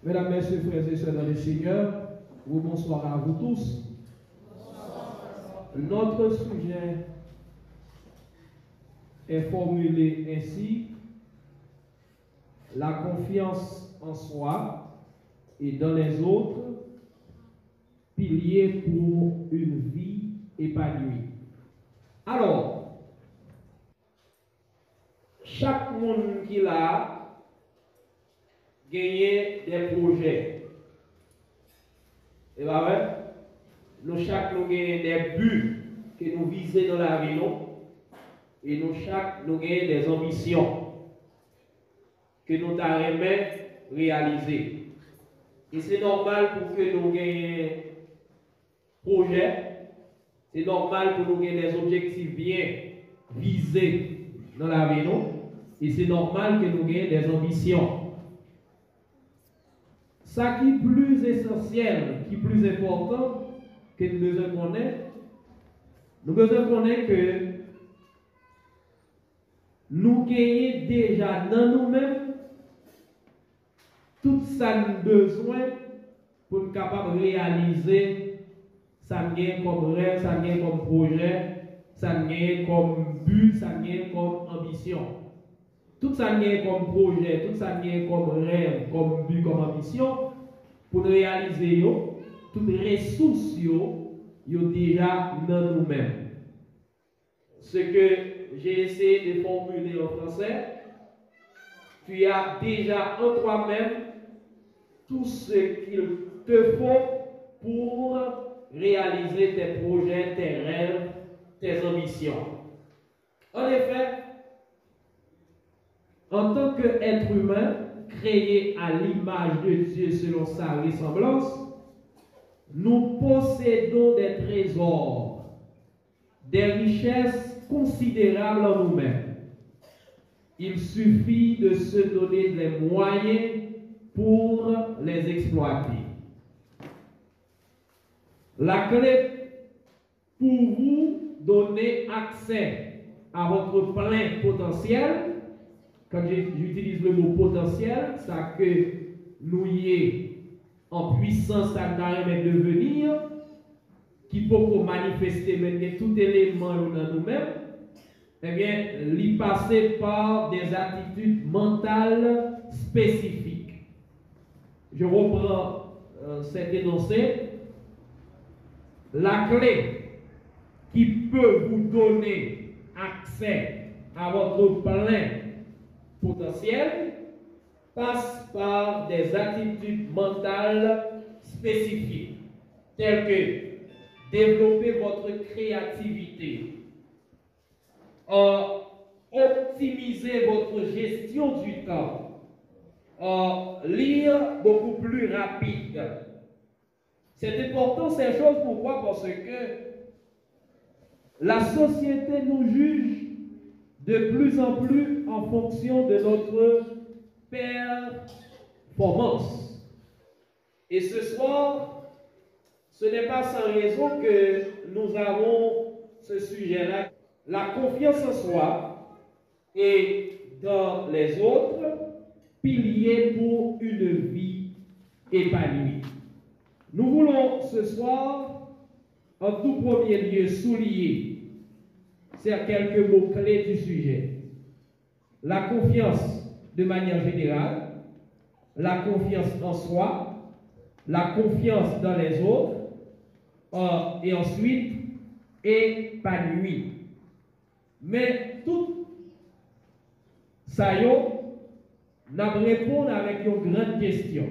Mesdames, Messieurs, frères et sœurs dans le Seigneur, bonsoir à vous tous. Notre sujet est formulé ainsi: la confiance en soi et dans les autres, pilier pour une vie épanouie. Alors, chaque monde qui l'a gagné des projets. Et bien, vrai? Nous chaque nous gagnons des buts que nous visons dans la vie, non? Et nous chaque nous gagnons des ambitions que nous t'arrêtons réaliser. Et c'est normal pour que nous gagnions projets. C'est normal pour nous gagner des objectifs bien visés dans la vie, non? Et c'est normal que nous gagnions des ambitions. Ça qui est plus essentiel, qui est plus important, que nous devons connaître que nous gagnons déjà dans nous-mêmes tout ça nous besoin pour être capable de réaliser ça nous gagne comme rêve, ça nous gagne comme projet, ça nous gagne comme but, ça nous gagne comme ambition. Tout ça nous gagne comme projet, tout ça nous gagne comme rêve, comme but, comme ambition, pour réaliser toutes les ressources déjà dans nous-mêmes. Ce que j'ai essayé de formuler en français, tu as déjà en toi-même tout ce qu'il te faut pour réaliser tes projets, tes rêves, tes ambitions. En effet, en tant qu'être humain, créé à l'image de Dieu selon sa ressemblance, nous possédons des trésors, des richesses considérables en nous-mêmes. Il suffit de se donner les moyens pour les exploiter. La clé pour vous donner accès à votre plein potentiel, quand j'utilise le mot potentiel, ça que nous y est en puissance à devenir, qui peut manifester maintenant tout élément dans nous-mêmes, eh bien, l'y passer par des attitudes mentales spécifiques. Je reprends cet énoncé. La clé qui peut vous donner accès à votre plein potentiel passe par des attitudes mentales spécifiques, telles que développer votre créativité, optimiser votre gestion du temps, lire beaucoup plus rapide. C'est important ces choses, pourquoi? Parce que la société nous juge de plus en plus en fonction de notre performance. Et ce soir, ce n'est pas sans raison que nous avons ce sujet-là. La confiance en soi et dans les autres, pilier pour une vie épanouie. Nous voulons ce soir, en tout premier lieu, souligner quelques mots-clés du sujet. La confiance de manière générale, la confiance en soi, la confiance dans les autres, et ensuite, épanoui. Mais tout ça, nous répondre avec une grande question.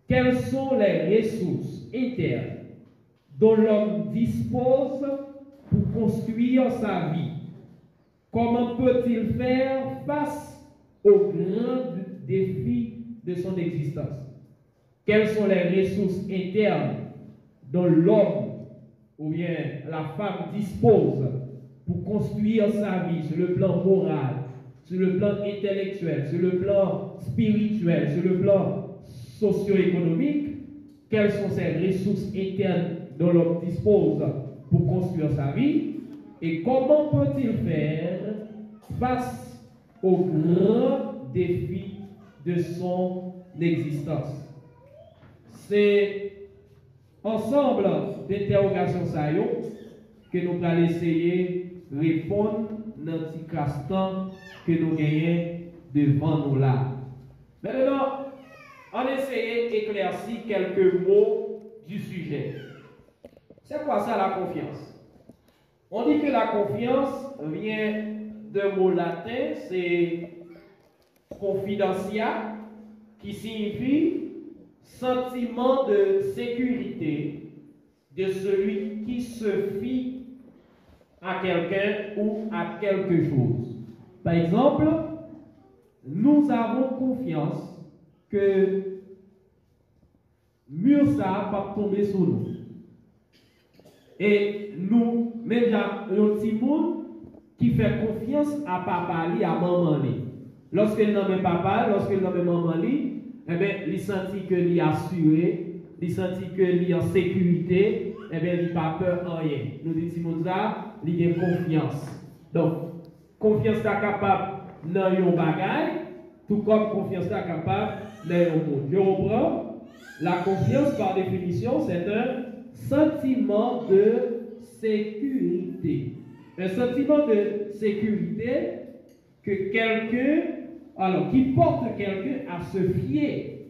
Quelles sont les ressources internes dont l'homme dispose pour construire sa vie? Comment peut-il faire face aux grands défis de son existence? Quelles sont les ressources internes dont l'homme ou bien la femme dispose pour construire sa vie sur le plan moral, sur le plan intellectuel, sur le plan spirituel, sur le plan socio-économique? Quelles sont ces ressources internes dont l'homme dispose pour construire sa vie? Et comment peut-il faire face aux grands défis de son d'existence. C'est ensemble d'interrogations que nous allons essayer de répondre dans le petit instant que nous gagnons devant nous là. Maintenant, on essaie d'éclaircir quelques mots du sujet. C'est quoi ça la confiance? On dit que la confiance vient d'un mot latin, c'est confidentia, qui signifie sentiment de sécurité de celui qui se fie à quelqu'un ou à quelque chose. Par exemple, nous avons confiance que mur ça va tomber sur nous. Et nous, même un petit monde qui fait confiance à papa, à maman. Lorsqu'il nomme papa, lorsqu'il nomme maman, eh bien, il sentit que il est assuré, il sentit que il est en sécurité, eh bien, il n'a pas peur en rien. Nous disons ça, il a confiance. Donc, confiance est capable dans un bagage, tout comme confiance est capable dans un monde. Je reprends, la confiance par définition, c'est un sentiment de sécurité. Un sentiment de sécurité que quelqu'un, alors qui porte quelqu'un à se fier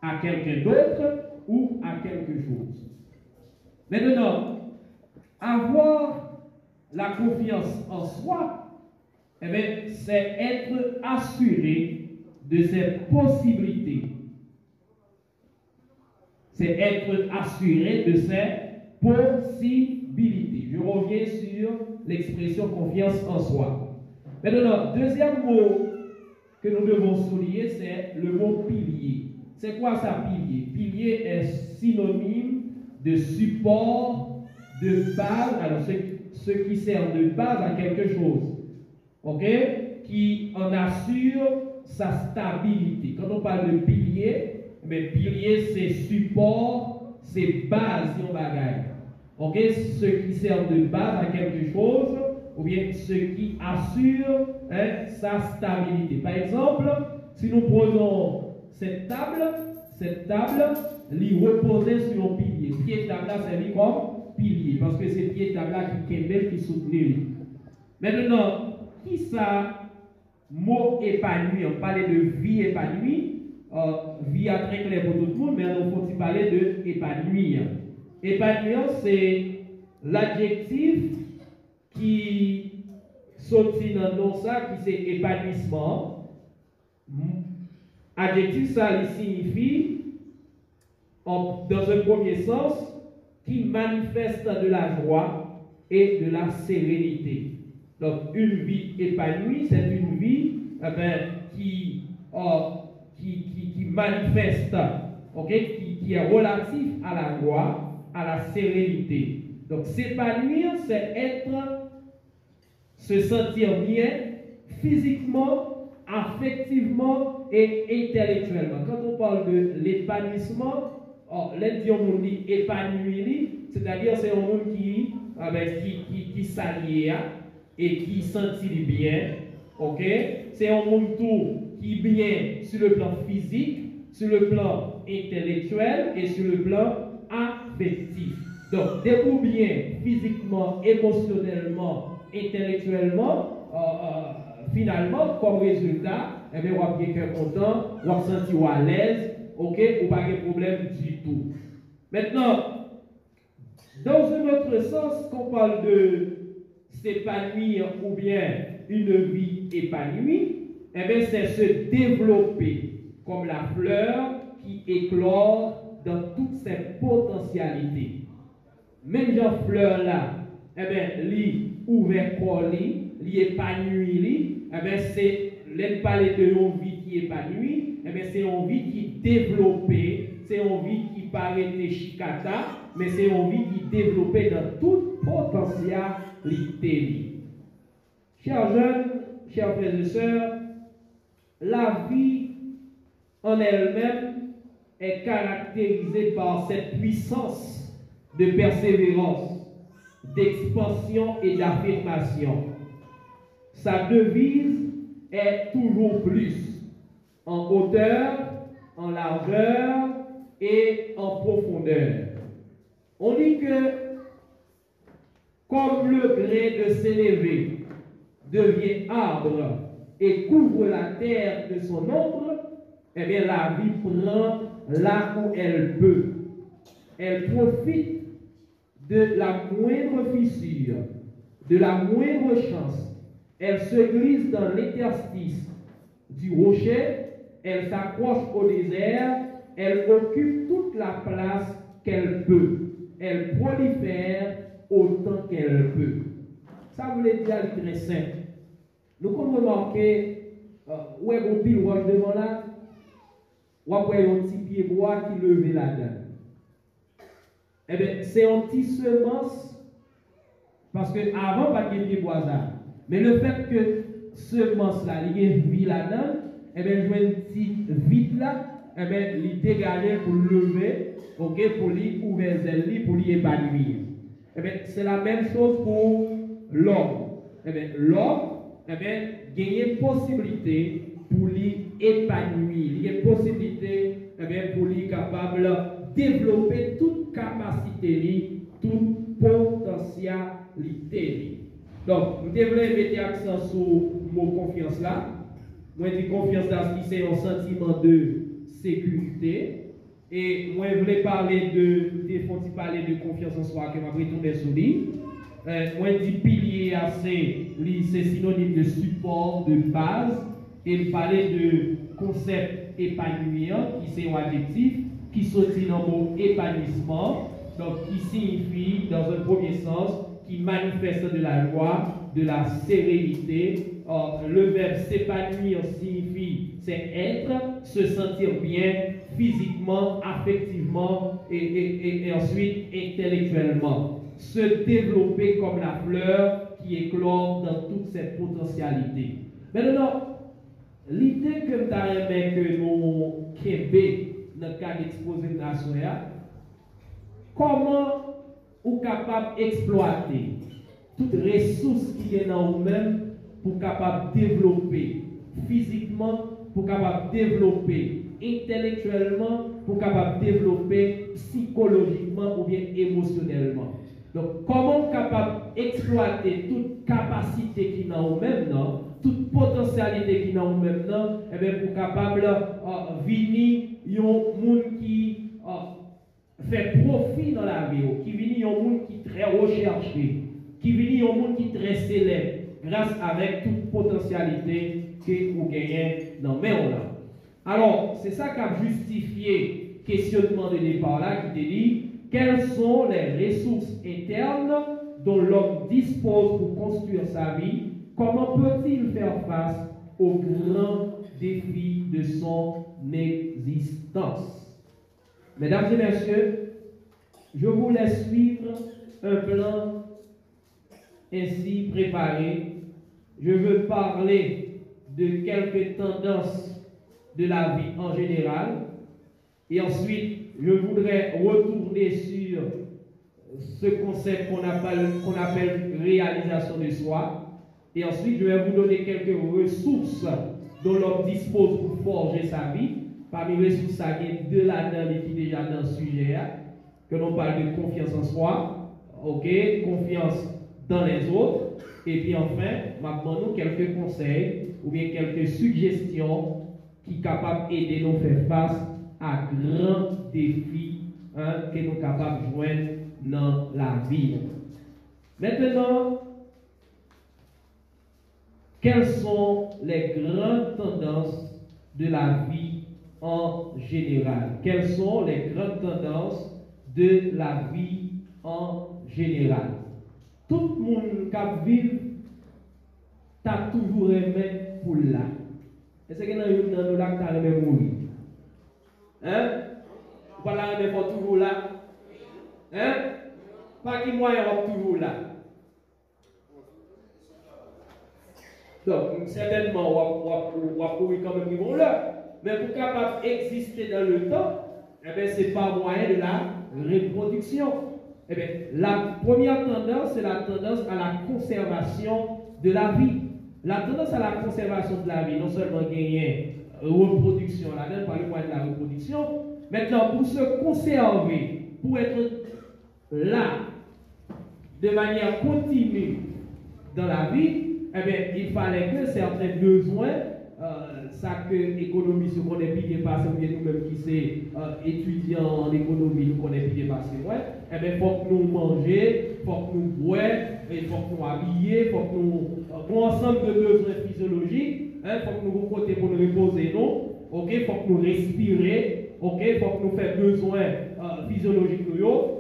à quelqu'un d'autre ou à quelque chose. Maintenant, avoir la confiance en soi, eh bien, c'est être assuré de ses possibilités. C'est être assuré de ses possibilités. Je reviens sur l'expression confiance en soi. Maintenant, deuxième mot que nous devons souligner, c'est le mot pilier. C'est quoi ça, pilier? Pilier est synonyme de support, de base, alors ce qui sert de base à quelque chose, ok? Qui en assure sa stabilité. Quand on parle de pilier, mais pilier c'est support, c'est base si on bagaille. Ok? Ce qui sert de base à quelque chose, ou bien ce qui assure sa stabilité. Par exemple, si nous prenons cette table, elle repose sur un pilier. Pied de table là, c'est comme pilier, parce que c'est pied de table là qui soutient. Maintenant, qui ça, mot épanoui? On parlait de vie épanouie. Vie à très clair pour tout le monde, mais on faut parler de épanouir. Épanouir, c'est l'adjectif qui sortit dans nom ça, qui c'est épanouissement. Adjectif, ça il signifie, dans un premier sens, qui manifeste de la joie et de la sérénité. Donc, une vie épanouie, c'est une vie qui manifeste, qui est relatif à la joie, à la sérénité. Donc, s'épanouir, c'est se sentir bien physiquement, affectivement et intellectuellement. Quand on parle de l'épanouissement, on dit épanoui, c'est-à-dire c'est un monde qui s'allie et qui sentit bien, ok? C'est un monde qui est bien sur le plan physique, sur le plan intellectuel et sur le plan affectif. Donc, dès vous bien physiquement, émotionnellement, intellectuellement, finalement, comme résultat, eh bien, on va bien content, on va se sentir à l'aise, ok, ou pas de problème du tout. Maintenant, dans un autre sens, qu'on parle de s'épanouir ou bien une vie épanouie, eh bien, c'est se développer comme la fleur qui éclore dans toutes ses potentialités. Même genre fleur là, eh bien, li ouvert corps li épanoui eh bien, c'est l'aide parler de une vie qui épanouie, eh bien, c'est une vie qui développée, c'est une vie qui paraît chicata, mais c'est une vie qui développée dans toute potentialité. Chers jeunes, chers frères et sœurs, la vie en elle-même est caractérisée par cette puissance de persévérance, d'expansion et d'affirmation. Sa devise est toujours plus, en hauteur, en largeur et en profondeur. On dit que comme le gré de sénévé devient arbre et couvre la terre de son ombre, eh bien la vie prend là où elle peut. Elle profite de la moindre fissure, de la moindre chance. Elle se glisse dans l'interstice du rocher, elle s'accroche au désert, elle occupe toute la place qu'elle peut. Elle prolifère autant qu'elle peut. Ça voulait dire très simple. Nous pouvons remarquer, où est mon pile roche devant là, ou après un petit pied bois qui levait là-dedans. Eh bien, c'est un petit semence, parce qu'avant, pas de pied bois là. Mais le fait que semence là, il y a une vie là-dedans, eh bien, je vois une petite vide là, eh bien, il dégage pour lever, ok, pour lui ouvrir les pour lui épanouir. Eh bien, c'est la même chose pour l'homme. Eh bien, l'homme, eh bien, gagne possibilité pour lui épanouir. Il y a possibilité, eh bien, pour lui capable de développer toute capacité, toute potentialité. Donc, nous devons mettre l'accent sur le mot confiance là. Moi, je dis confiance là, c'est un sentiment de sécurité. Et moi, je voulais parler de confiance en soi, que je vais retourner sur lui. Moi, je dis pilier, c'est synonyme de support, de base. Et je parlais de concept épanouissant, qui c'est un adjectif, qui sortit dans le mot épanouissement, donc qui signifie, dans un premier sens, qui manifeste de la joie, de la sérénité. Le verbe s'épanouir signifie c'est être, se sentir bien physiquement, affectivement et ensuite intellectuellement. Se développer comme la fleur qui éclore dans toute cette potentialité. Maintenant, l'idée que que nous Québec dans le cas d'exposer national, comment vous capable d'exploiter toutes les ressources qui sont dans vous-même pour capable développer physiquement, pour capable développer intellectuellement, pour capable développer psychologiquement ou bien émotionnellement. Donc, comment capable d'exploiter toute capacité qui est dans vous-même, toute potentialité qui est dans vous-même, et bien pour capable venir un monde qui fait profit dans la vie, qui vient un monde qui est très recherché, qui vient un monde qui est très célèbre, grâce avec toute potentialité que vous gagnez dans mes là. Alors, c'est ça qui a justifié le questionnement de départ là, qui te dit quelles sont les ressources internes dont l'homme dispose pour construire sa vie, comment peut-il faire face aux grands défis de son existence. Mesdames et messieurs, je vous laisse suivre un plan ainsi préparé. Je veux parler de quelques tendances de la vie en général. Et ensuite, je voudrais retourner sur ce concept qu'on appelle réalisation de soi. Et ensuite, je vais vous donner quelques ressources dont l'homme dispose pour forger sa vie. Parmi les ressources, il y a deux là-dedans qui déjà dans ce sujet, que l'on parle de confiance en soi, ok, confiance dans les autres. Et puis enfin, maintenant, nous quelques conseils ou bien quelques suggestions qui sont capables d'aider nous à faire face à grands défis que nous sommes capables de joindre dans la vie. Maintenant, quelles sont les grandes tendances de la vie en général? Quelles sont les grandes tendances de la vie en général? Tout le monde qui vit, t'as toujours aimé pour là. Est-ce que dans nous là, t'as aimé mourir? Hein? Voilà, mais pour toujours là. Hein? Pas qui moyen toujours là. Donc, certainement, on va courir quand même, ils vont là. Mais pour capable d'exister dans le temps, eh bien, ce n'est pas moyen de la reproduction. Eh bien, la première tendance, c'est la tendance à la conservation de la vie. La tendance à la conservation de la vie, non seulement gagner reproduction, là-dedans, par le moyen de la reproduction. Maintenant, pour se conserver, pour être là, de manière continue dans la vie, eh bien, il fallait que certains besoins, ça que l'économie se connaît bien passé, ou bien nous-mêmes qui sommes étudiants en économie, nous connaissons bien passé, eh bien, il faut que nous mangions, il faut que nous boions, il faut que nous habillions, il faut que nous pour ensemble de besoins physiologiques, il faut que nous côté pour nous reposer, non? Ok, il faut que nous respirer, ok, il faut que nous fassions besoins physiologiques,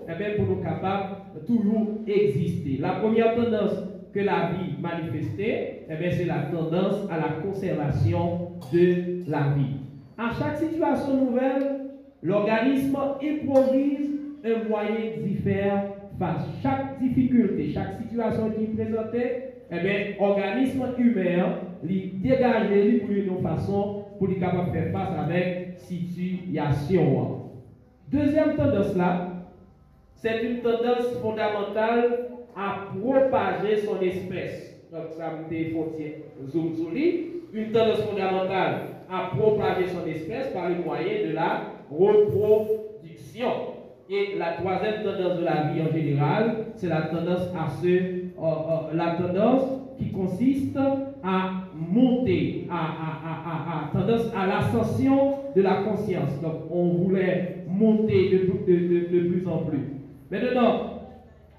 eh bien, pour nous capables toujours exister. La première tendance que la vie manifestait, eh bien, c'est la tendance à la conservation de la vie. À chaque situation nouvelle, l'organisme improvise un moyen d'y faire face. Chaque difficulté, chaque situation qui est présentée, eh bien, l'organisme humain, lui dégager lui pour une façon pour lui capable de faire face avec situation. Deuxième tendance là, c'est une tendance fondamentale à propager son espèce. Donc, ça me fait zoom sur lui. Une tendance fondamentale à propager son espèce par le moyen de la reproduction. Et la troisième tendance de la vie en général, c'est la tendance la tendance qui consiste à monter, tendance à l'ascension de la conscience. Donc, on voulait monter de plus en plus. Maintenant,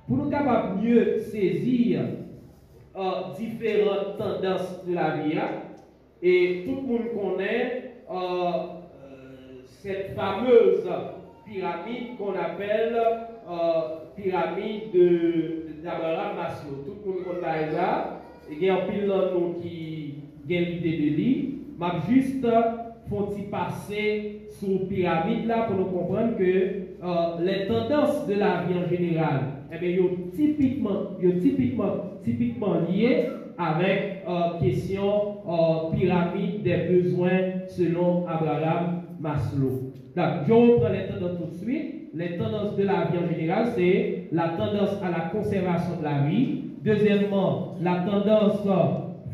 pour nous capables de mieux saisir différentes tendances de la vie, et tout le monde connaît cette fameuse pyramide qu'on appelle pyramide d'Abraham Maslow. Tout le monde connaît ça. Il y a un pile de nous qui a l'idée de lui. M'a juste faut-il passer sur la pyramide là pour nous comprendre que les tendances de la vie en général, eh bien, typiquement liées avec question pyramide des besoins selon Abraham Maslow. Donc, je reprends les tendances tout de suite. Les tendances de la vie en général, c'est la tendance à la conservation de la vie. Deuxièmement, la tendance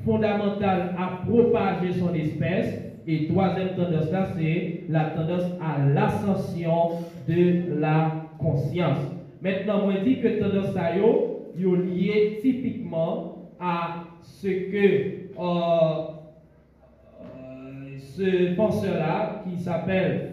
fondamentale à propager son espèce. Et troisième tendance là, c'est la tendance à l'ascension de la conscience. Maintenant, moi je dis que tendance à yo lié typiquement à ce que ce penseur-là, qui s'appelle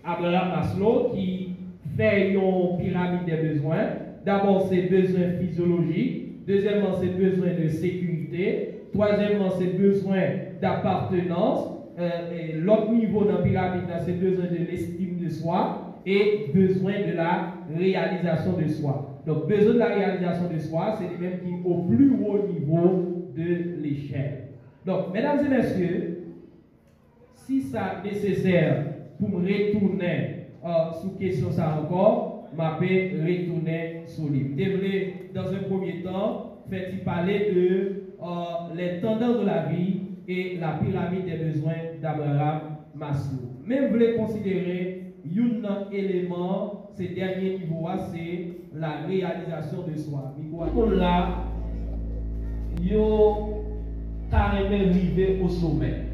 Abraham Maslow, qui fait une pyramide des besoins. D'abord, ses besoins physiologiques. Deuxièmement, ses besoins de sécurité. Troisièmement, ses besoins d'appartenance. L'autre niveau dans la pyramide, c'est besoin de l'estime de soi et besoin de la réalisation de soi. Donc, besoin de la réalisation de soi, c'est les mêmes qui sont au plus haut niveau de l'échelle. Donc, mesdames et messieurs, si ça est nécessaire pour me retourner sous question ça encore, je vais retourner sur lui. Dans un premier temps, fait-il parler de les tendances de la vie et la pyramide des besoins d'Abraham Maslow. Mais vous voulez considérer un élément, ce dernier niveau, c'est la réalisation de soi. Pour là, ils ont arrivé au sommet.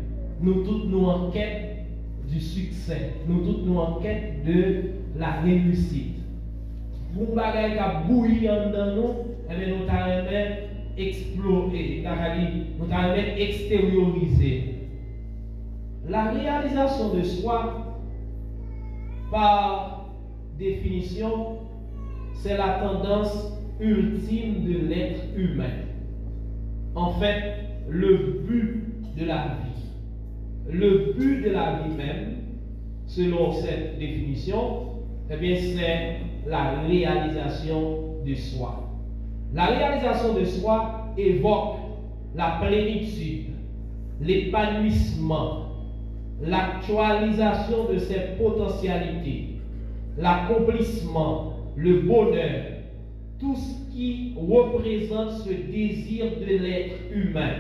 Nous tous nous en quête du succès. Nous tous nous en quête de la réussite. Pour nous bagaille qui bouillit en dedans nous, nous arrivons explorer, nous allons extérioriser. La réalisation de soi, par définition, c'est la tendance ultime de l'être humain. En fait, le but de la vie. Le but de la vie même, selon cette définition, eh bien, c'est la réalisation de soi. La réalisation de soi évoque la plénitude, l'épanouissement, l'actualisation de ses potentialités, l'accomplissement, le bonheur, tout ce qui représente ce désir de l'être humain,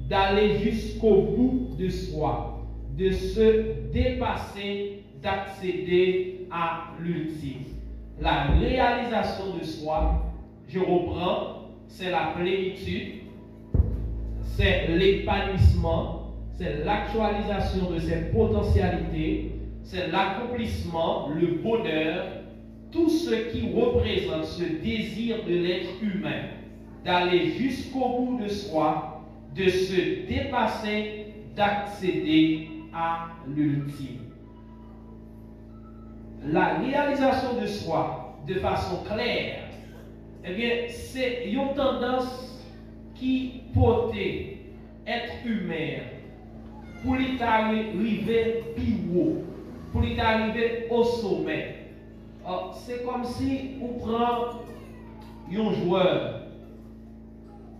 d'aller jusqu'au bout de soi, de se dépasser, d'accéder à l'ultime. La réalisation de soi, je reprends, c'est la plénitude, c'est l'épanouissement, c'est l'actualisation de ses potentialités, c'est l'accomplissement, le bonheur, tout ce qui représente ce désir de l'être humain, d'aller jusqu'au bout de soi, de se dépasser, d'accéder à l'ultime. La réalisation de soi de façon claire, eh bien, c'est une tendance qui peut être humaine pour lui arriver plus haut, pour lui arriver au sommet. C'est comme si on prend un joueur.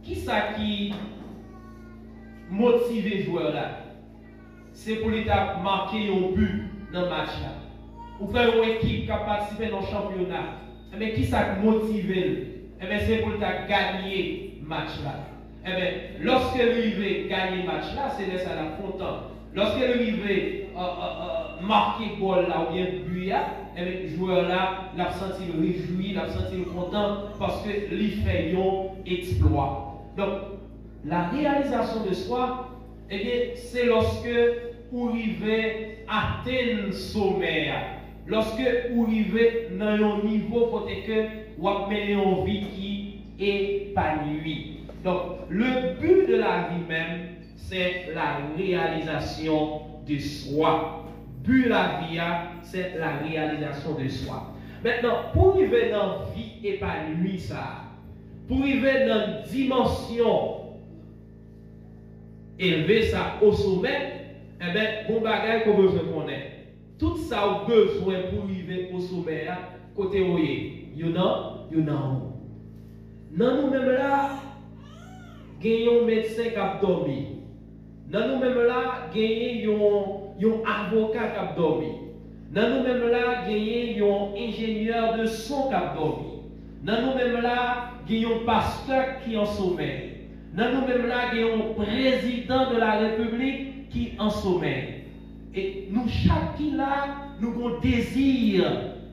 Qui ça qui motive le joueur là? C'est pour lui marquer un but dans le match là. Ou faire une équipe qui a participé dans le championnat. Mais qui ça motive? C'est pour lui gagner le match là. Lorsque lui veut gagner le match là, c'est là ça la content. Lorsque lui veut marquer le goal là ou bien but là, le joueur là, l'a senti le réjoui, l'a senti le content parce que lui fait un exploit. Donc, la réalisation de soi, c'est lorsque vous arrivez à atteindre le sommet. Lorsque vous arrivez dans un niveau pour que vous avez une vie qui est épanouie. Donc, le but de la vie même, c'est la réalisation de soi. Le but de la vie, c'est la réalisation de soi. Maintenant, pour arriver dans une vie épanouie, pour arriver dans une dimension élevée au sommet, bon bagage qu'on besoin connaître. Tout ça a besoin pour arriver au sommet, côté où you know. Dans nous-mêmes là, gagnons un médecin qui a dormi. Dans nous-mêmes là, gagnons un avocat qui a dormi. Dans nous-mêmes là, gagnons un ingénieur de son qui a dormi. Dans nous-mêmes là, gagnons un pasteur qui est en sommeil. Dans nous-mêmes là, gagnons un président de la République qui est en sommeil. Et nous, chacun là, nous avons un désir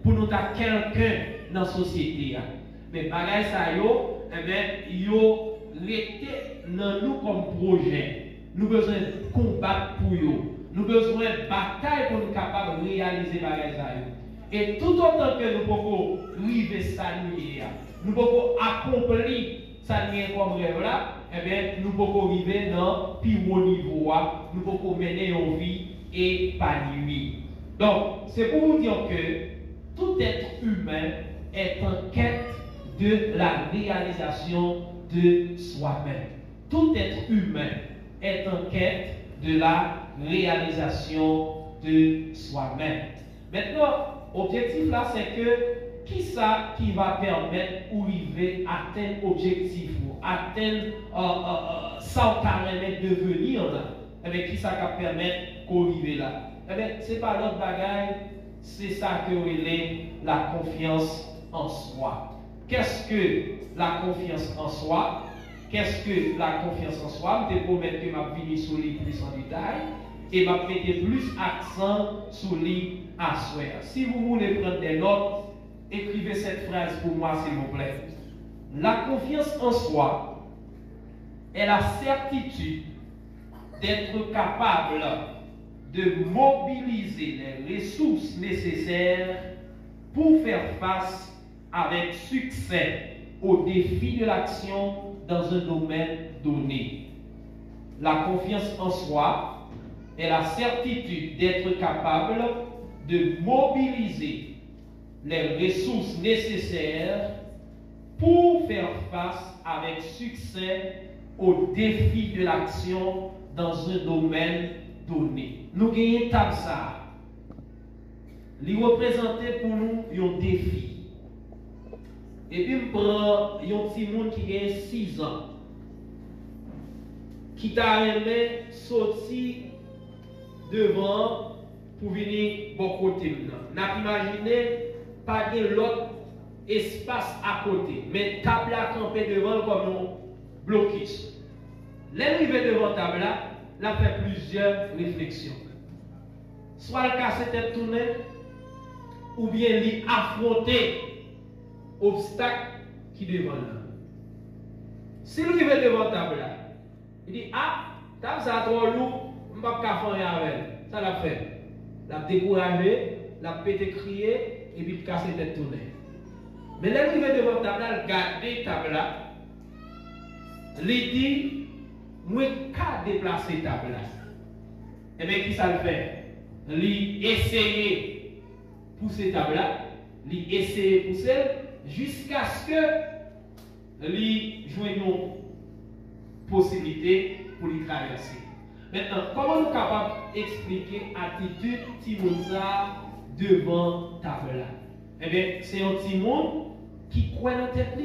pour nous avoir quelqu'un dans la société. Mais bagay ça yo, yo rete dans nous comme projet. Nous besoin de combattre pour yo. Nous besoin de bataille pour nous capables de réaliser bagay ça yo. Et tout autant que nous pouvons arriver ça nous pouvons accomplir ça comme rêve là, nous pouvons arriver dans plus haut niveau, nous pouvons mener une vie épanouie. Donc, c'est pour vous dire que tout être humain est en quête de la réalisation de soi-même. Tout être humain est en quête de la réalisation de soi-même. Maintenant, l'objectif là, c'est que qui ça qui va permettre d'arriver à atteindre l'objectif, atteindre ça qu'on devenir là, qui ça qui va permettre d'arriver là? Ce n'est pas l'autre bagaille, c'est ça que est la confiance en soi. Qu'est-ce que la confiance en soi? Qu'est-ce que la confiance en soi? Je te promets que je vais venir sur les plus en détail et je vais mettre plus accent sur les à souhait. Si vous voulez prendre des notes, écrivez cette phrase pour moi, s'il vous plaît. La confiance en soi est la certitude d'être capable de mobiliser les ressources nécessaires pour faire face avec succès aux défis de l'action dans un domaine donné. La confiance en soi est la certitude d'être capable de mobiliser les ressources nécessaires pour faire face avec succès aux défis de l'action dans un domaine donné. Nous gagnons ça. Il représente pour nous un défi. Et puis, je prends un petit monde qui a 6 ans, qui t'a aimé sortir devant pour venir bon côté. N'a imaginé pas de l'autre espace à côté, mais table à camper devant comme un blocus. L'arrivée devant table là, a fait plusieurs réflexions. Soit le casser tête tournée, ou bien lui affronter obstacle qui devant là. Si lui arrive devant table là, il dit ah, table ça trop lourd, je ne peux pas faire avec. Ça l'a fait. L'a découragé, l'a pété crier, et puis casser tête tournée. Mais là, il va devant la table, garder la table là. Il dit, moi, qu'à déplacer la table là. Et bien, qui ça le fait? Il essayer de pousser la table là. Il essayer de pousser jusqu'à ce que il joue une possibilité pour lui traverser. Maintenant, comment nous sommes capables d'expliquer l'attitude de Timounza devant la table là? Eh bien, c'est un petit monde qui croit dans la tête.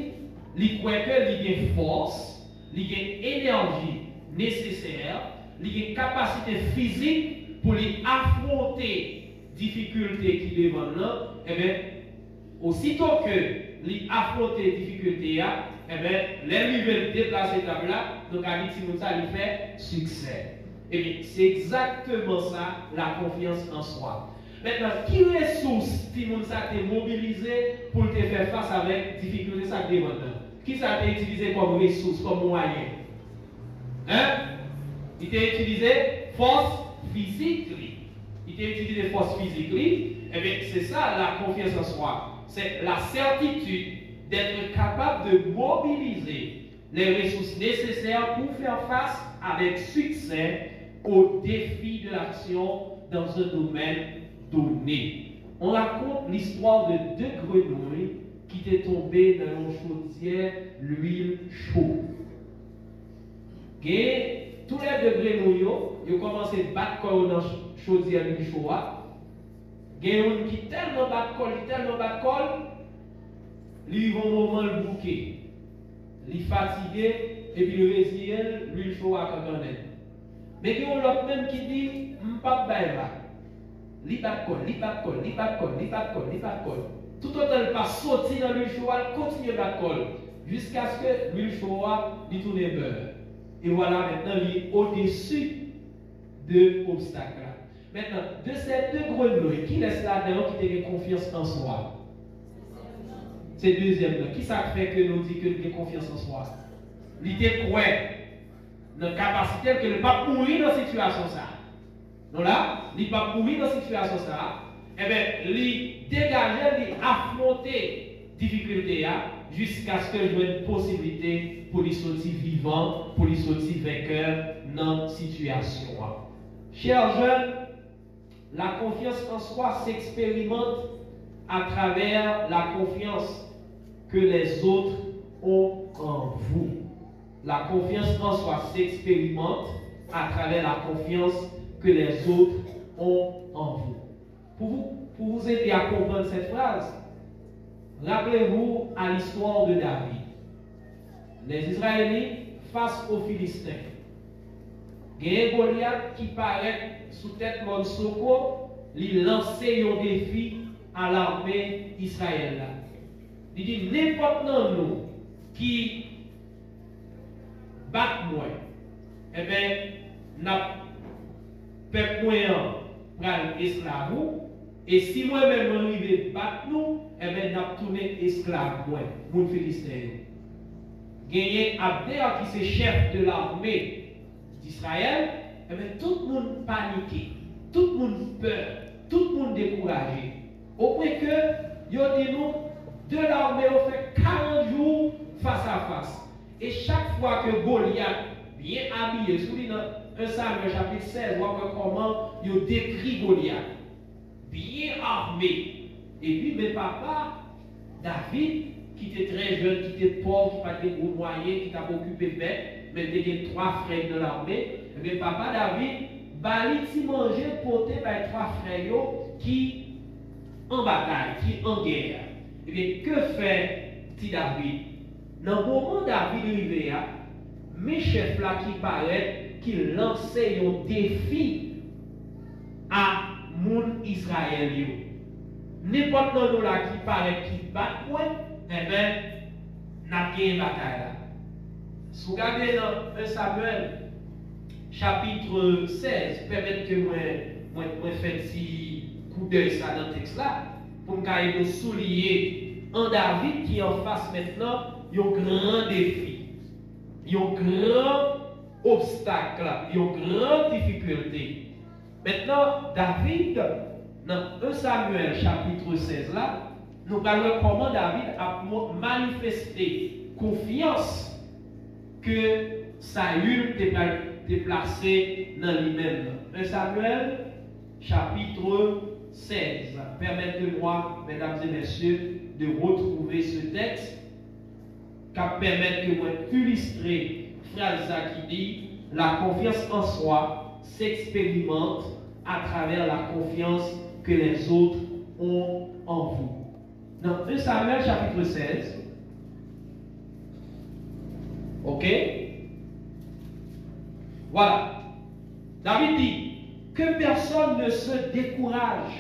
Il croit qu'il a une force, il a une énergie nécessaire, il a une capacité physique pour lui affronter les difficultés qui devant là. Eh bien, aussitôt que lui affronter les difficultés, eh bien, l'ennemi veut déplacer la table là, donc à Timounza lui fait succès. Eh bien, c'est exactement ça, la confiance en soi. Maintenant, qui ressources Timounza t'est mobilisé pour te faire face avec difficulté ça devant nous? Qui ça t'a utilisé comme ressource, comme moyen? Hein? Il t'a utilisé force physique. Il t'a utilisé force physique. Eh bien, c'est ça la confiance en soi. C'est la certitude d'être capable de mobiliser les ressources nécessaires pour faire face avec succès aux défis de l'action dans un domaine donné. On raconte l'histoire de deux grenouilles qui étaient tombées dans une chaudière, l'huile chaude. Et tous les deux grenouilles, ils ont commencé à battre dans la chaudière, l'huile chaude. Il y a une qui tellement bat col, ils vont au moment le bouquet. Ils sont fatigués et puis le résilient, l'huile chaude à cantonner. Mais il y a l'autre même qui dit, je ne peux pas faire. Il bat col. Tout autant il pas sorti dans l'huile chaude, il continue à battre col. Jusqu'à ce que l'huile chaude tourne beurre. Et voilà, maintenant, il est au-dessus de l'obstacle. Maintenant, de ces deux grenouilles, qui laisse là-dedans qui a confiance en soi? C'est le deuxième. Qui ça fait que nous disons qu'il a confiance en soi? L'idée croit dans la capacité que ne pas mourir dans la situation. Donc là, il ne pas mourir dans la situation. Eh bien, il dégager, il affronter la difficulté jusqu'à ce que je ait une possibilité pour lui sortir vivant, pour lui sortir vainqueur dans la situation. Chers jeunes, la confiance en soi s'expérimente à travers la confiance que les autres ont en vous. La confiance en soi s'expérimente à travers la confiance que les autres ont en vous. Pour vous aider à comprendre cette phrase, rappelez-vous à l'histoire de David. Les Israélites face aux Philistins. Il y a Goliath qui paraît sous tête Monsoko, il lance un défi à l'armée israélienne. Il dit n'importe nous qui bat moi, eh bien, n'a peuple moyen pral esclave, et si moi-même arrive battre nous, eh bien, n'a tourné esclave moi, mon Philistin. Gagné Abner qui est chef de l'armée d'Israël, eh bien, tout le monde paniqué, tout le monde peur, tout le monde découragé. Au point que, yo dit nous, de l'armée, on fait 40 jours face à face. Et chaque fois que Goliath, bien habillé, souligne dans 1 Samuel chapitre 16, on voit comment il décrit Goliath, bien armé. Et puis, mes papas, David, qui était très jeune, qui était pauvre, qui n'avait pas de gros moyens, qui t'a occupé bête, mais il y a 3 frères dans l'armée. Mais papa David, il manger porté par 3 frères qui en bataille, qui en guerre. Et bien, que fait David? Dans le moment où David est arrivé, mes chefs là qui paraissent, qui lançaient un défi à mon Israël. N'importe nous là qui paraît qui bat point, eh bien, n'a pas une bataille là. Si vous regardez dans 1 Samuel, chapitre 16, permettez que moi fasse un petit coup d'œil ça dans le texte là, pour nous souligner en David qui en face maintenant, il y a un grand défi. Il y a un grand obstacle, une grande difficulté. Maintenant, David, dans 1 Samuel chapitre 16, là, nous parlons comment David a manifesté confiance que Saül était placé dans lui-même. 1 Samuel chapitre 16. Permettez-moi, mesdames et messieurs, de retrouver ce texte qui permet que moi illustrer phrase qui dit la confiance en soi s'expérimente à travers la confiance que les autres ont en vous. Dans 1 Samuel chapitre 16, ok? Voilà. David dit que personne ne se décourage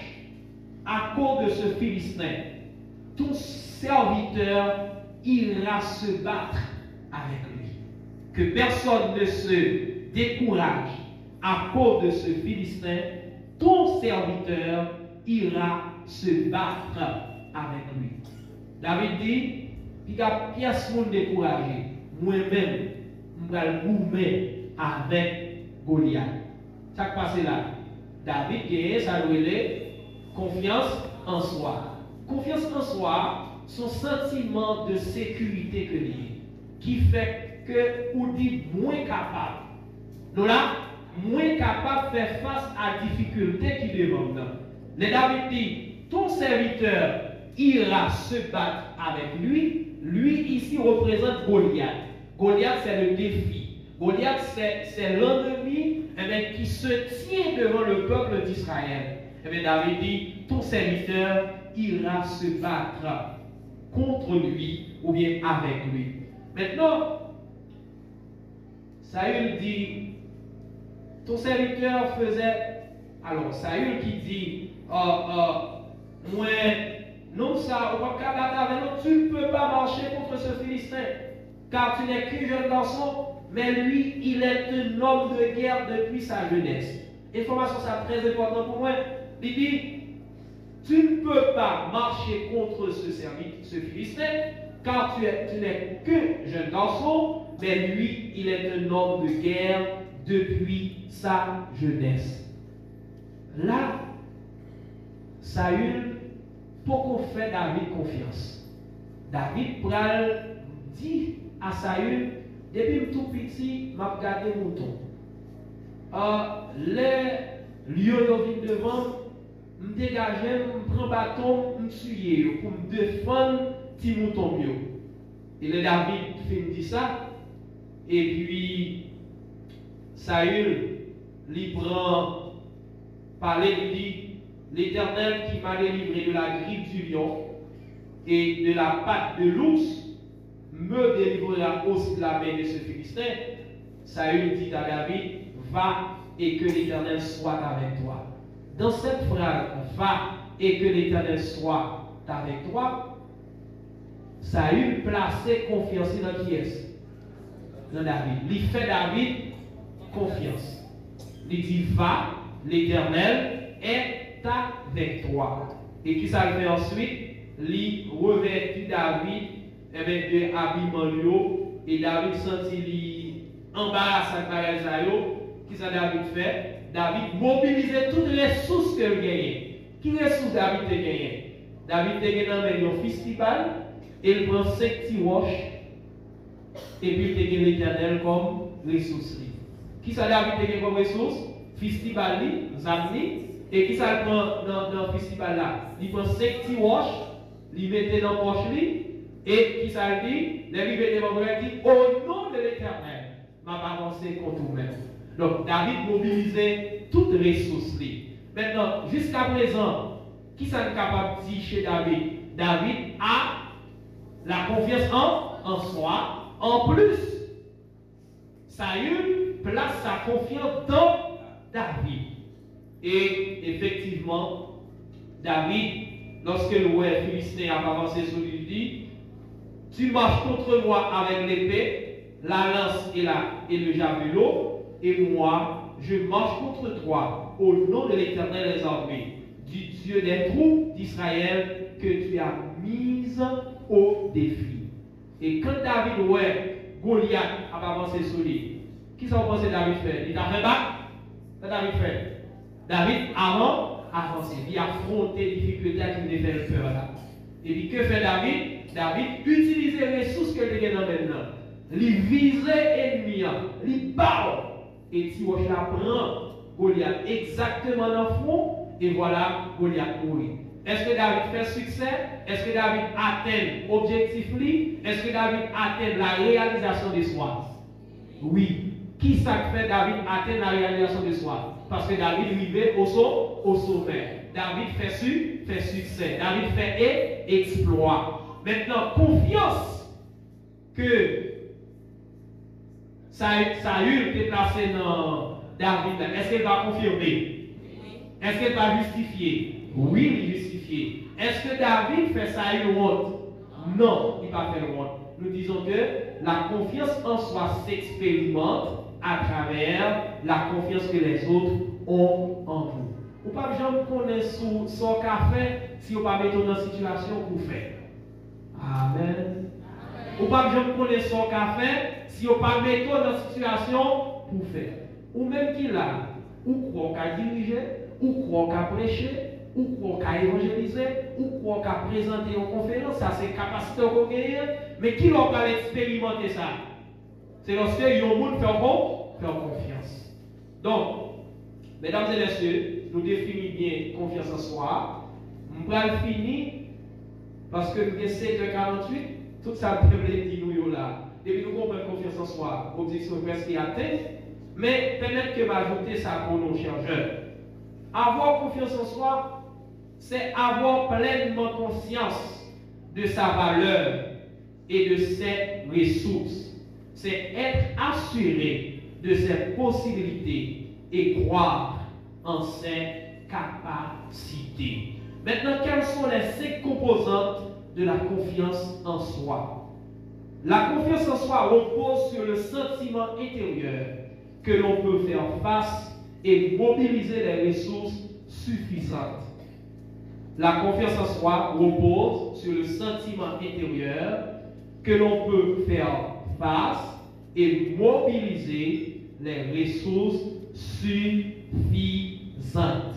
à cause de ce Philistin. Ton serviteur ira se battre avec lui. Que personne ne se décourage à cause de ce Philistin. Ton serviteur ira se battre avec lui. David dit, il y a pièce pour décourager. Moi-même, je vais goumer avec Goliath. Ça qui passe là. David gagne ça confiance en soi. Confiance en soi, son sentiment de sécurité que lié, qui fait que vous dites moins capable. Nous là, moins capable de faire face à la difficulté qui demande. Le David dit, ton serviteur ira se battre avec lui. Lui ici représente Goliath. Goliath c'est le défi. Goliath c'est l'ennemi qui se tient devant le peuple d'Israël. David dit, ton serviteur ira se battre contre lui ou bien avec lui. Maintenant, Saül dit, ton serviteur faisait... Alors, Saül qui dit, moi, non ça, tu ne peux pas marcher contre ce Philistin, car tu n'es qu'un jeune garçon, mais lui, il est un homme de guerre depuis sa jeunesse. Information, ça très important pour moi. Il dit, tu ne peux pas marcher contre ce Philistin, car tu n'es qu'un jeune garçon, mais lui, il est un homme de guerre depuis sa jeunesse. Là, Saül, pourquoi fait David confiance? David pral dit à Saül, depuis tout petit, m'a regardé mouton. Les lions viennent devant, me dégager, me prendre bâton, me tuer pour me défendre petit mouton mieux. Et le David fait dit ça, et puis Saül lui prend parler, lui dit, l'Éternel qui m'a délivré de la griffe du lion et de la patte de l'ours me délivrera aussi de la main de ce Philistin. Saül dit à David, va et que l'Éternel soit avec toi. Dans cette phrase, va et que l'Éternel soit avec toi, Saül plaçait confiance dans qui est-ce? Dans David. Il fait David confiance. Il dit, va, l'Éternel est avec toi. Et qui ça le fait ensuite? Il revêtit David de habillement et David sentit embarrassé par les qui ça David fait? David mobilisait toutes les ressources qu'il gagnait. Qui ressources David a gagné? David a gagné un festival et il prend 5 petits roches et puis il a gagné l'Éternel comme ressource. Qui ça David a gagné comme ressource? Festival, Zamni. Et qui ça prend dans le festival là? Il prend 5 petits roches, il mettait dans la poche et qui ça dit? Il mettait dans la dit au nom de l'Éternel, m'a avancé contre vous-même. Donc David mobilisait toutes les ressources. Maintenant, jusqu'à présent, qui ça est capable de dire chez David? David a la confiance en soi. En plus, Saül place sa confiance dans David. Et effectivement, David, lorsque le roi philistin a avancé sur lui, dit, tu marches contre moi avec l'épée, la lance et le javelot, et moi, je marche contre toi au nom de l'Éternel des armées, du Dieu des troupes d'Israël que tu as mise au défi. Et quand David, ouais, Goliath a avancé sur lui, Qui ça vous pensez David fait? Il a fait battre? Ça David fait. David, avant, avancé. Il a affronté les difficultés qui lui fait peur là. Et puis que fait David? David utilise les ressources que il a dans maintenant. Il vise l'ennemi, il parle. Et si Roche la prend, Goliath exactement dans le front, et voilà, Goliath mourit. Est-ce que David fait succès? Est-ce que David atteint l'objectif? Est-ce que David atteint la réalisation des soi? Oui. Qui ça fait David atteindre la réalisation de soi? Parce que David vivait au sommet. David fait succès. David fait exploit. Maintenant, confiance que Saül est placé dans David. Est-ce qu'elle va confirmer? Est-ce qu'elle va justifier? Oui, il justifier. Est-ce que David fait Saül honte? Non, il ne va pas faire honte. Nous disons que la confiance en soi s'expérimente à travers la confiance que les autres ont en vous. Vous ne pouvez jamais connaître son café si vous ne pas mettre dans une situation pour faire. Amen. Vous ne pouvez jamais connaître son café si vous ne pas mettre dans une situation pour faire. Ou même qu'il a, ou croit qu'à diriger, ou croit qu'à prêcher, ou croit qu'à évangéliser, ou croit qu'à présenter une conférence, ça c'est capacité qu'on gagne, mais qui l'a pas expérimenter ça? C'est lorsque il y a un monde faire confiance. Donc, mesdames et messieurs, nous définissons bien confiance en soi. Nous allons finir parce que nous avons 7h48, tout ça peut dire nous là. Depuis nous comprenons confiance en soi, l'objectif est presque atteint. Mais peut-être que m'ajouter ça pour nos chers jeunes. Avoir confiance en soi, c'est avoir pleinement conscience de sa valeur et de ses ressources. C'est être assuré de ses possibilités et croire en ses capacités. Maintenant, quelles sont les 5 composantes de la confiance en soi? La confiance en soi repose sur le sentiment intérieur que l'on peut faire face et mobiliser les ressources suffisantes. La confiance en soi repose sur le sentiment intérieur que l'on peut faire face et mobiliser les ressources suffisantes.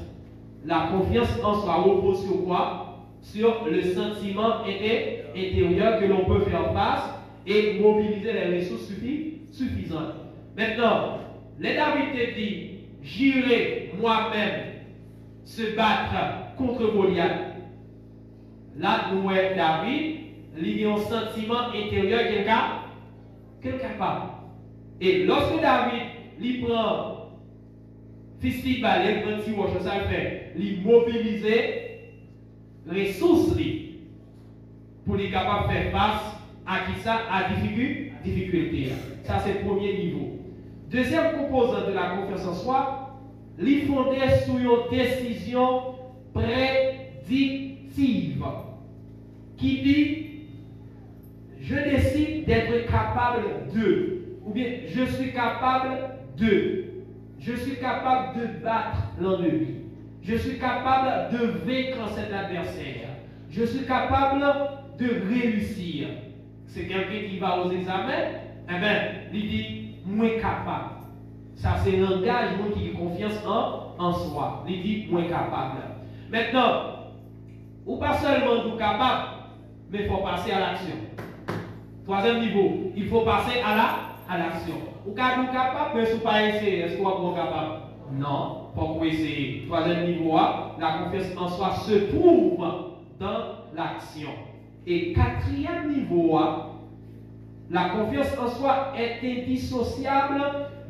La confiance en soi repose sur quoi? Sur le sentiment intérieur que l'on peut faire face et mobiliser les ressources suffisantes. Maintenant, les David te dit, j'irai moi-même se battre contre Goliath. Là, nous voyons David, il y a un sentiment intérieur qu'il est capable. Et lorsque David il prend festival, il prend petit roche, ça fait, il mobilise les ressources pour être capable de faire face à qui ça, à difficulté. Ça, c'est le premier niveau. Deuxième composant de la confiance en soi, il fondé sur une décision prédictive qui dit je décide d'être capable de, ou bien je suis capable de battre l'ennemi, je suis capable de vaincre cet adversaire, je suis capable de réussir. C'est quelqu'un qui va aux examens, eh bien, il dit moins capable. Ça, c'est un engagement qui a confiance en soi. Il dit moins capable. Maintenant, ou pas seulement nous capable, mais il faut passer à l'action. Troisième niveau, il faut passer à l'action. Ou quand nous capable, mais si vous pas essayer, est-ce que vous êtes capable? Non, il faut essayer. Troisième niveau, la confiance en soi se trouve dans l'action. Et quatrième niveau, la confiance en soi est indissociable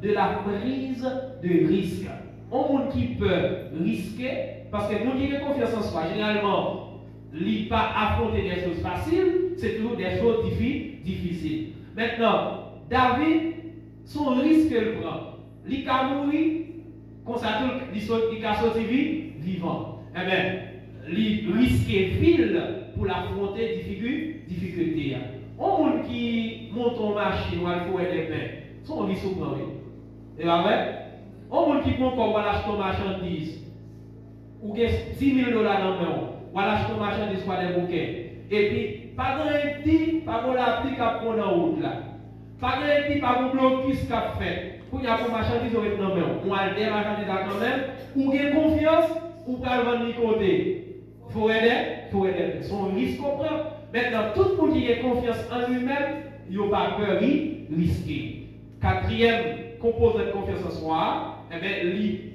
de la prise de risque. On monde qui peut risquer, parce que nous qui avons confiance en soi, généralement, il pas affronter des choses faciles, c'est toujours des choses difficiles. Maintenant, David, son risque qu'il prend, il a mouru, comme ça, il a sorti vivant. Eh bien, il risque ville pour l'affronter difficulté. On monde qui monte en machine ou il faut être des mains, son risque au grand. Et vrai? On monde qui prend pour acheter une marchandise, ou 10 000 $, dans le main, ou acheter une marchandise pour des bouquets. Et puis, pas de pas de la pluie qui prend en route là. Pas de pas de blocus qui a fait. Pour y avoir une marchandise, on est dans le même. On a des marchandises quand même. Ou gain confiance, ou pas le vendre ni côté. Faut aider. Son risque qu'on prend. Maintenant, tout le monde qui a confiance en lui-même, il n'a pas peur de risquer. Quatrième composant de confiance en soi, eh bien,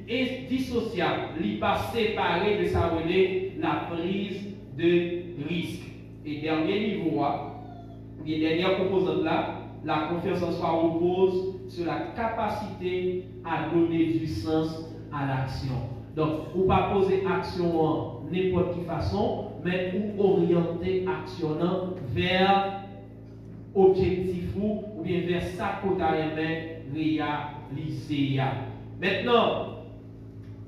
est dissociable, il n'est pas séparé de sa relais, la prise de risque. Et dernier niveau, les dernières composantes là, la confiance en soi repose sur la capacité à donner du sens à l'action. Donc, ou pas poser action en n'importe quelle façon, mais ou orienter action vers objectif ou bien vers ça qu'on a réaliser. Maintenant,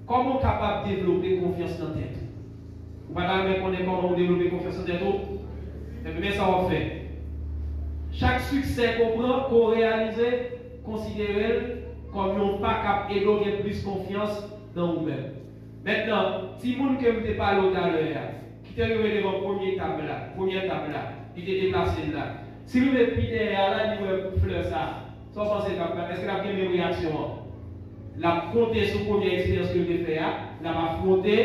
comment on est capable de développer confiance dans la tête? Vous ne connaissez pas comment développer confiance dans la tête? Mais ça va faire. Chaque succès qu'on prend, qu'on réalise, considérez comme non pas capable de donner plus confiance dans vous-même. Maintenant, si vous ne parlé tout à l'heure, qui te révélé dans première table là, il était déplacé là. Si vous êtes derrière là, il vous fleur ça. Sans penser est-ce que la première réaction, la compter sur la première expérience que vous avez fait, la affronter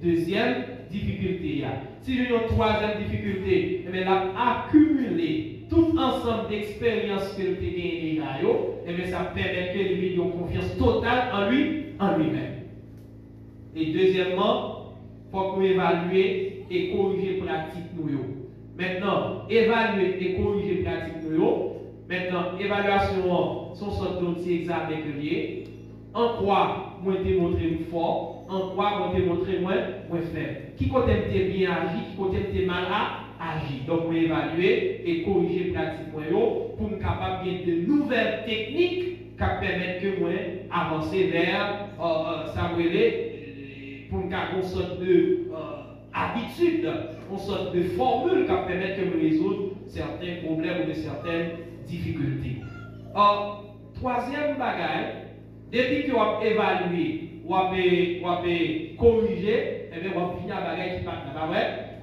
deuxième difficulté. Si j'ai une troisième difficulté, eh bien, la accumuler tout ensemble d'expériences que vous avez gagnées, eh bien, ça permet que lui ait une confiance totale en lui-même. Et deuxièmement, il faut qu'on évalue et corriger la pratique nous. Maintenant, évaluer et corriger la pratique nous. Maintenant, évaluation, son sorte d'outil examen régulier. En quoi moi te montré fort, en quoi moi te montré moins faible. Qui côté te bien agi, qui côté te mal agi. Donc, on évaluer et corriger la pratique pour nous capable de nouvelles techniques qui permettent que moi avancer vers ça pour nous avoir une sorte de habitude, une sorte de formule qui permet de résoudre certains problèmes ou de certaines difficultés. Troisième bagage, depuis que vous avez évalué, vous avez corrigé, et bien vous avez fini à bagage qui part là.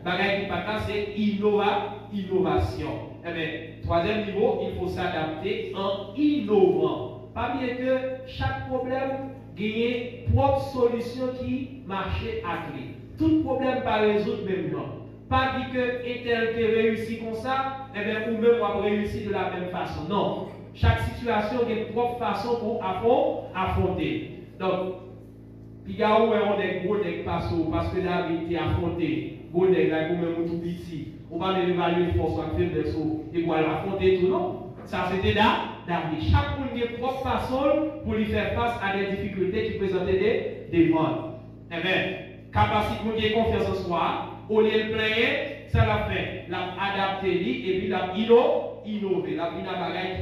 Bagage qui part là, c'est innovation. Et bien, troisième niveau, il faut s'adapter en innovant. Pas bien que chaque problème gagne propre solution qui marche à clé. Tout problème pas résoudre même non. Pas dit que tel qui réussit comme ça, et bien ou même on réussit de la même façon. Non. Chaque situation a une propre façon pour affronter. Donc, Pigaou est un gros nègres parce que David était affronté. Gros nègres, là, vous-même, tout petit. On va évaluer les forces actuelles de sous et pour affronter tout, non? Ça, c'était David. Chaque monde a une propre façon pour lui faire face à des difficultés qui présentaient des ventes. Eh bien, capacité de confiance en soi, au lieu de plaire, ça l'a fait. L'a adapté et puis l'a innové. L'a mis un bagage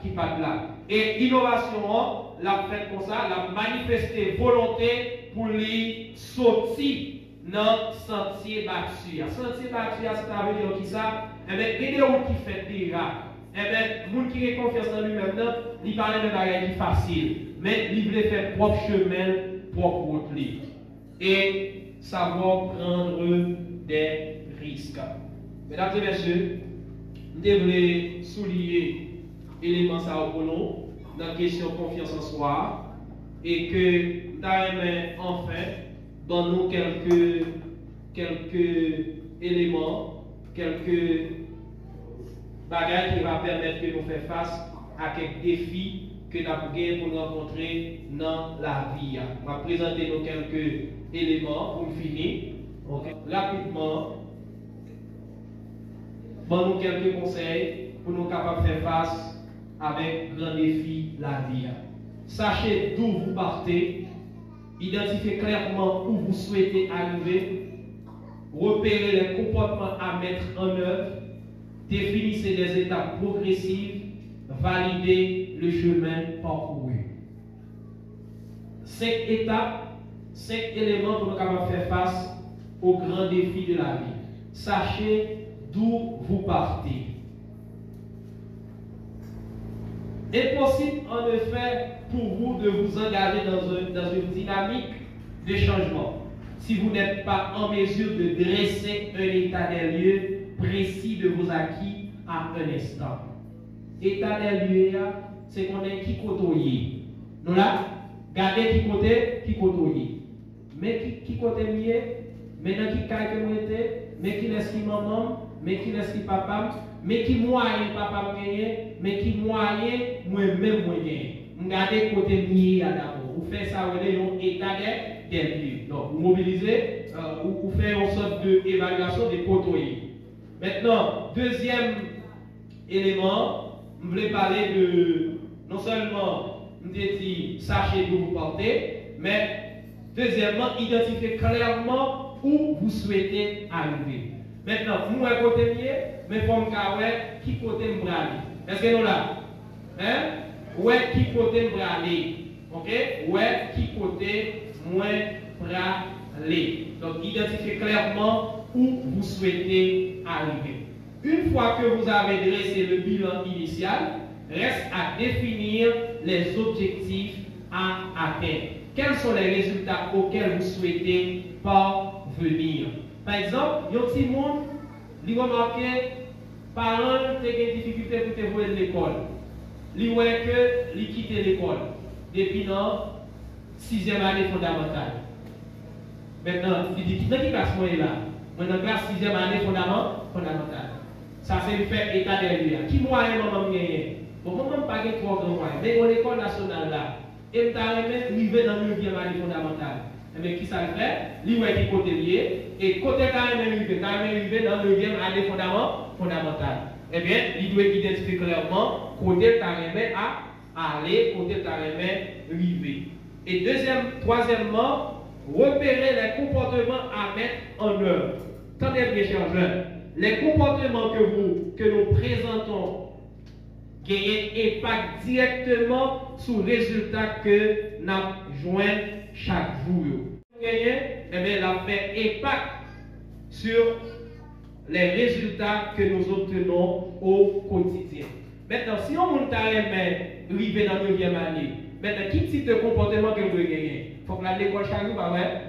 qui part là. Et innovation, l'a fait comme ça, l'a manifesté volonté pour lui sortir dans le sentier battu. Sentier battu, ça veut dire qui ça? Eh bien, il y a des routes qui fait déjà. Eh bien, les gens qui ont confiance en lui maintenant, ils parlent de bagages qui facile. Mais ils veulent faire propre chemin, propre route. Et savoir prendre des risques. Mesdames et messieurs, nous devons souligner l'élément ça pour nous dans la question de confiance en soi et que nous enfin dans nous quelques éléments, quelques bagages qui vont permettre de nous faire face à quelques défis que nous avons pour nous rencontrer dans la vie. On va présenter nos quelques éléments pour finir. Okay. Rapidement, nous quelques conseils pour nous capables de faire face avec grand défi la vie. Sachez d'où vous partez, identifiez clairement où vous souhaitez arriver, repérez les comportements à mettre en œuvre, définissez des étapes progressives, validez le chemin parcouru. 5 étapes, 5 éléments pour nous capables de faire face aux grands défis de la vie. Sachez d'où vous partez. Impossible en effet pour vous de vous engager dans une dynamique de changement si vous n'êtes pas en mesure de dresser un état des lieux précis de vos acquis à un instant. État des lieux, c'est qu'on est qui côtoyer. Nous là, gardez qui côté. Mais qui côté mieux, maintenant qui caille que moi était, mais qui laisse maman, mais qui laisse papa, mais qui moyen papa gagner, mais qui moyen moi-même moi gagner. Regardez côté mieux d'abord. Vous faites ça, vous avez un état des lieux. Donc, vous mobilisez, vous faites une sorte d'évaluation des côtés. Maintenant, deuxième élément, je voulais parler de, non seulement, je dit, sachez d'où vous portez, mais deuxièmement, identifiez clairement où vous souhaitez arriver. Maintenant, nous, à côté mieux, mais pour me qui côté me braler. Est-ce que nous là? Hein? Ouais, qui côté me braler? Ok? Ouais, qui côté moi braler? Donc, identifiez clairement où vous souhaitez arriver. Une fois que vous avez dressé le bilan initial, reste à définir les objectifs à atteindre. Quels sont les résultats auxquels vous souhaitez parvenir? Par exemple, il y a un petit monde qui remarque parents ont des difficultés pour te voir de l'école. Ils voient que ils quittent l'école depuis la 6e année fondamentale. Maintenant, il dit, dans quelle classe moi est là? Moi, dans la classe 6e année fondamentale. Ça, c'est le fait état des lieux. Qui moyen maman gagne? Bon, moi, je ne pas trop grand moyen. Mais dans l'école nationale là, et je arrivé dans le 9e année fondamentale. Mais qui ça le fait? Lui, qui côté lié. Et côté carrément arrivé dans le 9e année fondamentale. Eh bien, il doit identifier clairement côté carrément à aller, côté carrément arrivé. Et troisièmement, repérer les comportements à mettre en œuvre. Tenez bien, chers jeunes, les comportements que nous présentons gagnent impact directement sur le résultat que nous joignons chaque jour. Eh bien, la fait impact sur les résultats que nous obtenons au quotidien. Maintenant, si on est arrivé dans la 9e année, maintenant, quel type de comportement que vous voulez gagner? Il faut que l'aller à l'école chaque jour, pas vrai?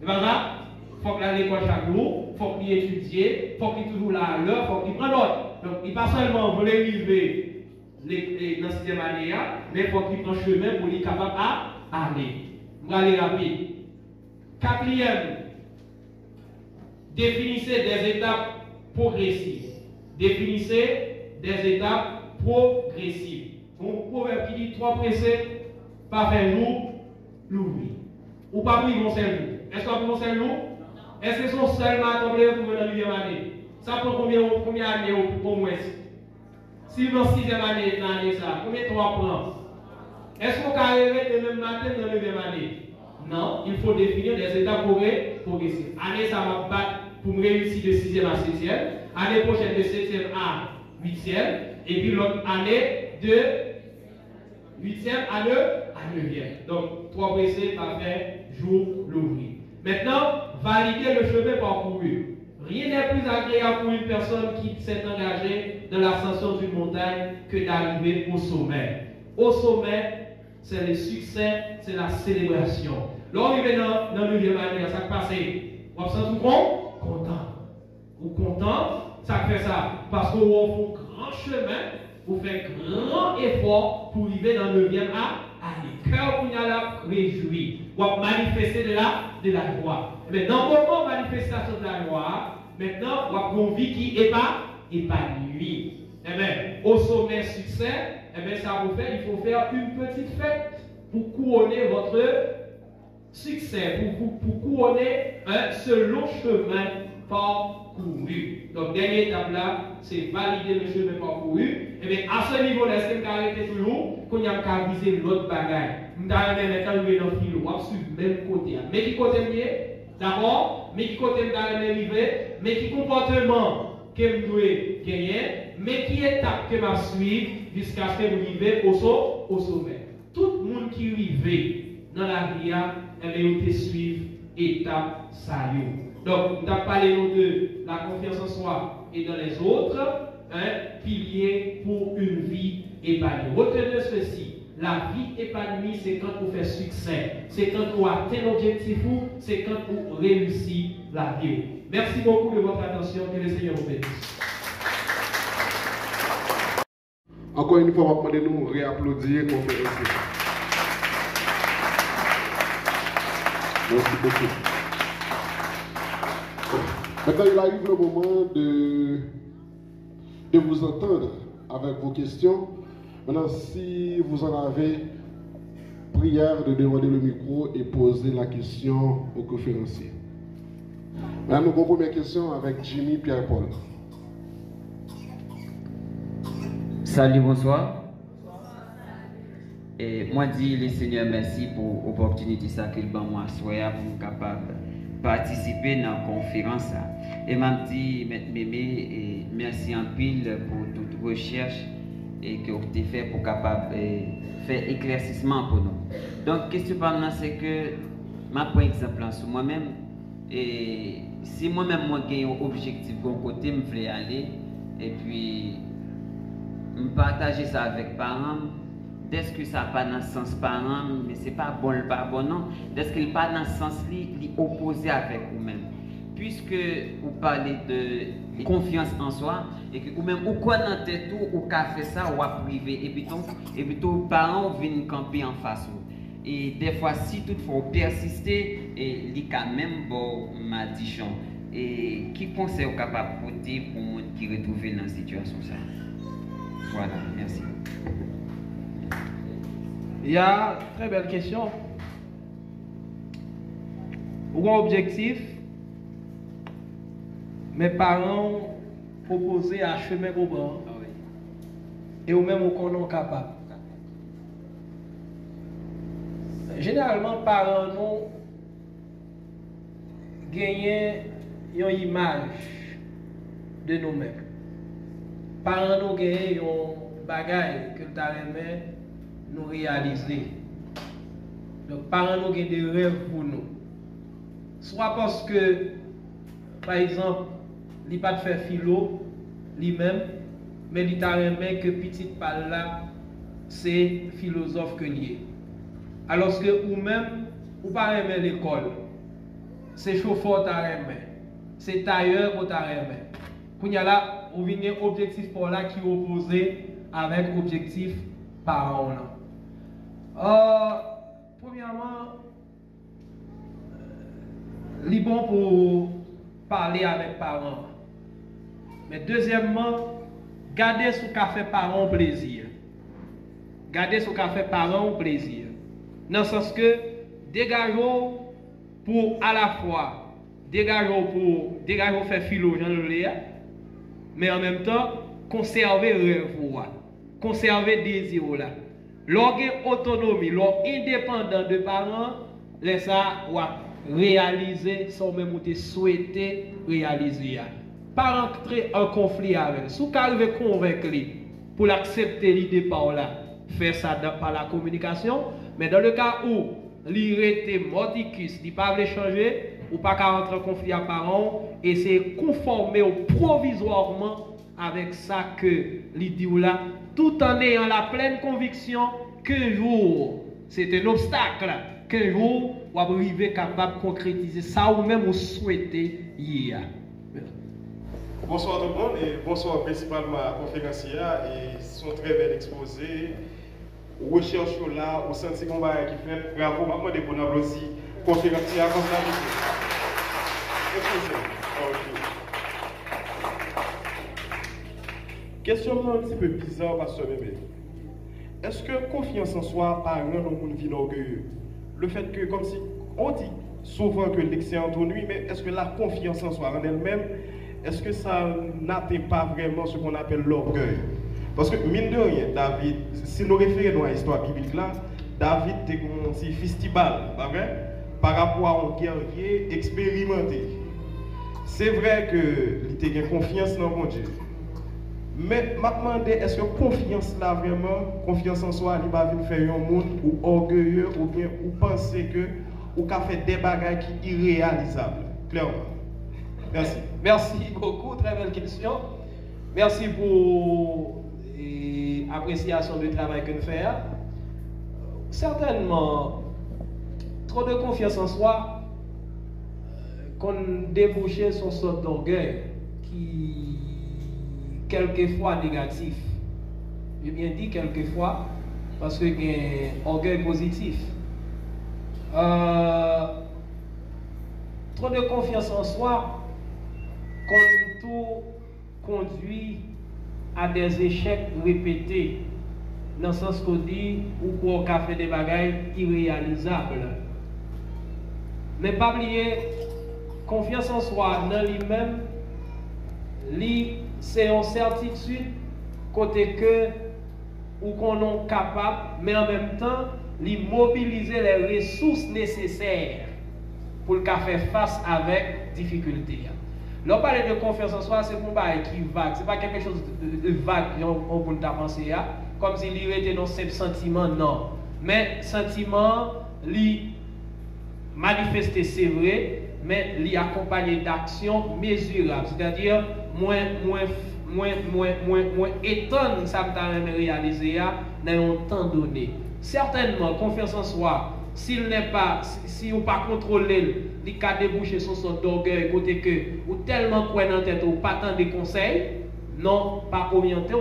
C'est pas ça? Il faut que l'aller à l'école chaque jour, il faut qu'il étudie, il faut qu'il est toujours là à l'heure, il faut qu'il prenne note. Donc, il pas seulement voulait arriver dans cette 6e année, mais il faut qu'il prenne chemin pour être capable d'aller. On va aller rapide. 4e, définissez des étapes progressives. Définissez des étapes progressives. Un proverbe qui dit 3 pressés, pas faire jour, l'ouvrir. Ou pas pris mon seul jour. Est-ce qu'on a pris mon seul jour? Est-ce que son seul matin pour venir dans la 9e année? Ça prend combien d'années au moins? Si dans la 6e année, ça, combien de temps prend? Est-ce qu'on peut arriver le même matin dans la 9e année? Non, il faut définir des étapes progressives. Année, ça va battre pour me réussir de 6e à 7e. Année prochaine, de 7e à 8e. Et puis l'autre année, de 8e à 9e. Donc, 3 pressés, parfait, jour, l'ouvrir. Maintenant, valider le chemin parcouru. Rien n'est plus agréable pour une personne qui s'est engagée dans l'ascension d'une montagne que d'arriver au sommet. Au sommet, c'est le succès, c'est la célébration. Lorsqu'on est dans le 9e année, ça passe. Vous êtes tout content. Vous content, ça fait ça. Parce que vous faites un grand chemin, vous faites un grand effort pour arriver dans le 9e année. Cœur pour y aller réjoui. Vous manifester de la joie. Mais dans le moment de manifestation de la joie, maintenant, vous avez une vie qui est épanouie. Eh bien, au sommet succès, eh bien, ça vous fait, il faut faire une petite fête pour couronner votre succès, pour couronner ce long chemin parcouru. Donc, dernière étape là, c'est valider le chemin parcouru. Et bien, à ce niveau-là, est-ce que vous arrêtez toujours qu'on a qu'à viser l'autre bagaille? Vous avez maintenant arrivé dans le fil, vous sur le même côté. Mais qui côté mieux? D'abord, mais qui côté vous arriver? Mais qui comportement que vous devez gagner? Mais qui étape que vous suivre jusqu'à ce que vous arrivez au sommet? Tout le monde qui arrive dans la vie, vous te suivre étape ça. Donc, nous avons parlé de la confiance en soi et dans les autres, piliers pour une vie épanouie. Retenez ceci. La vie épanouie, c'est quand vous faites succès. C'est quand vous atteignez l'objectif, c'est quand vous réussissez la vie. Merci beaucoup de votre attention. Que le Seigneur vous bénisse. Encore une fois, on va demander de nous réapplaudir conférencier. Merci beaucoup. Maintenant, il arrive le moment de vous entendre avec vos questions. Maintenant, si vous en avez, prière de demander le micro et poser la question au conférencier. Maintenant, nous avons une première question avec Jimmy Pierre-Paul. Salut, bonsoir. Et moi, dis le Seigneur merci pour l'opportunité qu'il m'a donné pour capable participer dans la conférence. Et m'a dit, Mémé, merci en pile pour toute recherche et que vous avez fait pour capable faire éclaircissement pour nous. Donc, question par c'est que, je prends exemple sur moi-même. Et si moi-même, j'ai un objectif de côté, je veux aller, et puis, je partager ça avec les parents. Est-ce que ça n'a pas dans le sens parent, mais ce n'est pas bon, pas bon, non. Est-ce qu'il n'est pas dans le sens opposé avec vous-même. Puisque vous parlez de confiance en soi, et que vous-même, vous connaissez tout, vous avez fait ça, vous avez privé, et puis tous les parents viennent camper en face de vous. Et des fois, si toutefois vous persistez, il y a quand même bon madichon. Et qui conseil vous capable de porter pour les gens qui se retrouvent dans cette situation? Voilà, merci. Il y a une très belle question. Pour un objectif, mes parents proposaient un chemin au bord. Et eux-mêmes, ils sont capables. Généralement, les parents nous gagnent une image de nous-mêmes. Les parents nous gagnent un bagage que nous avons nous réaliser. Donc, parents nous ont des rêves pour nous. Soit parce que, par exemple, il n'a pas de faire philo, lui-même, mais il a aimé que petite parle là, c'est philosophe que lié. Alors que vous-même, vous pas aimer l'école. C'est chauffeur qui a aimé. C'est tailleur qui a aimé. Quand là, vous venez objectif pour là qui est opposé avec objectif parents là. Premièrement, il est bon pour parler avec les parents. Mais deuxièmement, gardez ce qu'a fait parents plaisir. Gardez ce qu'a fait parents plaisir. Dans le sens que dégageons pour à la fois, dégageons faire philo, mais en même temps, conserver rêve, conserver désir là. L'orgue autonomie, l'orgue indépendant de parents, laisse ça réaliser sans même ou souhaiter réaliser. Pas entrer en conflit avec. Si vous arrivez à convaincre pour l'accepter l'idée par là, faire ça par la communication, mais dans le cas où l'irrité mordicus, il ne pas changer, ou pas rentrer en conflit avec parents, et c'est conformer provisoirement avec ça que l'idée là, tout en ayant la pleine conviction qu'un jour, c'est un obstacle, qu'un jour, vous arrivez capable de concrétiser ça ou même vous souhaitez hier. Bonsoir tout le monde et bonsoir principalement à la conférencière et son très bel exposé. Recherche là, au senti qu'on va qui fait. Bravo, maman de bon applaudissements. Conférencière comme ça. Questionnement un petit peu bizarre, pasteur bébé. Est-ce que confiance en soi par un homme une vie orgueilleux? Le fait que, comme si on dit souvent que l'excellence en lui, mais est-ce que la confiance en soi en elle-même, est-ce que ça n'atteint pas vraiment ce qu'on appelle l'orgueil? Parce que, mine de rien, David, si nous référons à l'histoire biblique là, David était comme si festival, pas vrai? Par rapport à un guerrier expérimenté. C'est vrai que il a confiance dans mon Dieu. Mais je me demande, est-ce que confiance là vraiment, confiance en soi, il va venir faire un monde ou orgueilleux ou bien ou penser que ou qu'a fait des bagages qui irréalisables, clairement. Merci. Merci beaucoup, très belle question. Merci pour l'appréciation du travail que nous faisons. Certainement, trop de confiance en soi, qu'on débouche sur sorte d'orgueil qui quelquefois négatif. J'ai bien dit quelquefois parce que il y a un orgueil positif. trop de confiance en soi, comme tout conduit à des échecs répétés, dans le sens qu'on dit, ou pour faire des bagages irréalisables. Mais pas oublier, confiance en soi dans lui-même, c'est une certitude côté que ou qu'on est capable, mais en même temps, mobiliser les ressources nécessaires pour le faire face avec difficulté. Lorsqu'on parle de confiance en soi, c'est un bail qui vague, c'est pas quelque chose de vague on peut penser comme s'il était dans ce sentiment, non. Mais sentiment, manifester c'est vrai, mais accompagné d'actions mesurables, c'est-à-dire moins étonne ça me réaliser dans un temps donné. Certainement, confiance en soi, si on pas contrôler, il peut déboucher sur son orgueil, côté que ou tellement quoi dans tête ou pas tant de conseils, non, pas orienté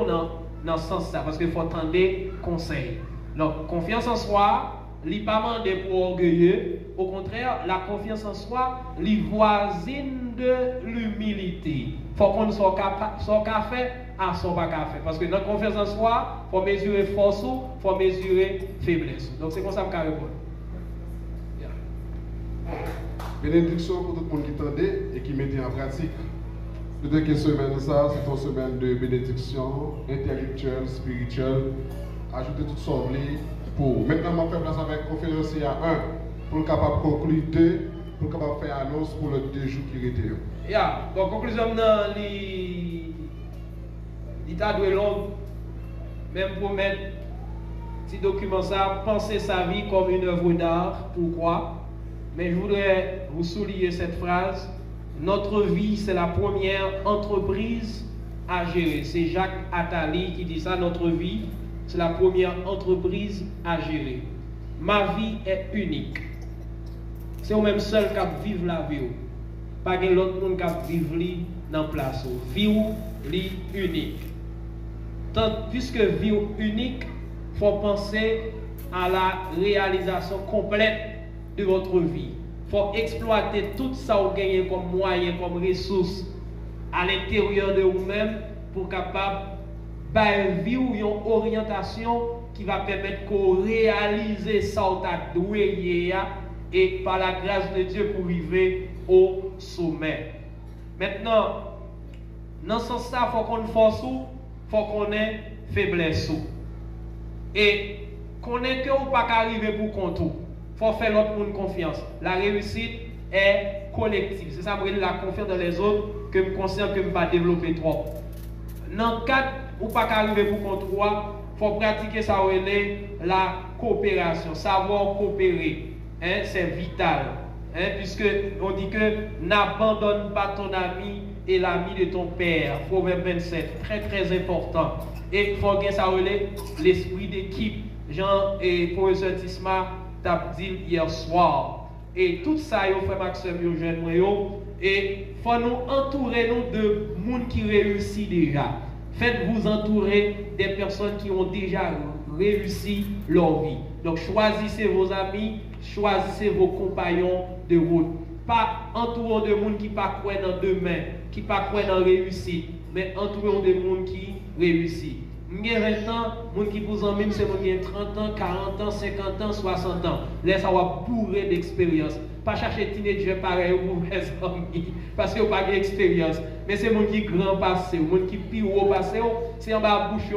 dans ce sens ça, parce qu'il faut attendre des conseils. Donc, confiance en soi, il pas mandé pour orgueilleux, au contraire, la confiance en soi, il voisine de l'humilité. Il faut qu'on soit capable, soit fait, à soit pas fait. Parce que dans la confiance en soi, il faut mesurer force, il faut mesurer faiblesse. Donc c'est comme ça que je réponds. Bénédiction pour tout le monde qui tendait et qui mettait en pratique. Peut-être que semaine ça, c'est une semaine de bénédiction intellectuelle, spirituelle. Ajouter tout ça pour. Maintenant, je vais faire place avec conférencier à 1 pour le capable de conclure 2 pour le capable de faire annonce pour le 2 jours qui étaient. Bon, conclusion dans l'état de long, même pour mettre petit document ça, penser sa vie comme une œuvre d'art. Pourquoi? Mais je voudrais vous souligner cette phrase. Notre vie, c'est la première entreprise à gérer. C'est Jacques Attali qui dit ça. Notre vie, c'est la première entreprise à gérer. Ma vie est unique. C'est au même seul qui vivre la vie. Pas que l'autre monde qui vivre dans la place. Vie unique. Puisque vie unique, il faut penser à la réalisation complète de votre vie. Il faut exploiter tout ça que vous gagnez comme moyen, comme ressource à l'intérieur de vous-même pour capable de vivre une orientation qui va permettre de réaliser ça que vous avez et par la grâce de Dieu pour arriver au sommet. Maintenant, dans ce sens, il faut qu'on force, il faut qu'on ait faiblesse. Et qu'on ait que ou pas qu'arriver pour compte. Il faut faire l'autre monde confiance. La réussite est collective. C'est ça, la confiance dans les autres que je conscient que je ne vais pas développer trop. Dans le cadre ou pas qu'arriver pour compte, il faut pratiquer ça, la coopération, savoir coopérer. C'est vital. Puisque on dit que n'abandonne pas ton ami et l'ami de ton père. Proverbe 27, très très important. Et il faut que ça l'esprit d'équipe. Jean et professeur Tisma t'a dit hier soir. Et tout ça, frère Maxime, et il faut nous entourer de monde qui réussit déjà. Faites-vous entourer des personnes qui ont déjà réussi leur vie. Donc choisissez vos amis, choisissez vos compagnons de route. Pas entourons de monde qui pas croient dans demain, qui pas croient dans réussite, mais entourons de monde qui réussit. Il y a 20 ans, les gens qui vous emmènent, c'est les gens qui ont 30 ans, 40 ans, 50 ans, 60 ans. Là, ça va bourrer d'expérience. Pas chercher teenager pareil ou mauvais amis, parce qu'ils n'ont pas d'expérience. Mais c'est les gens qui grand passé, les gens qui pire au passé, c'est en bas bouche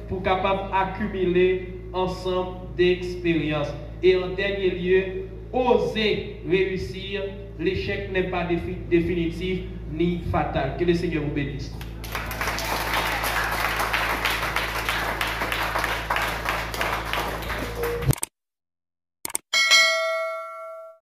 pour capable accumuler ensemble d'expérience. Et en dernier lieu, oser réussir. L'échec n'est pas définitif ni fatal. Que le Seigneur vous bénisse.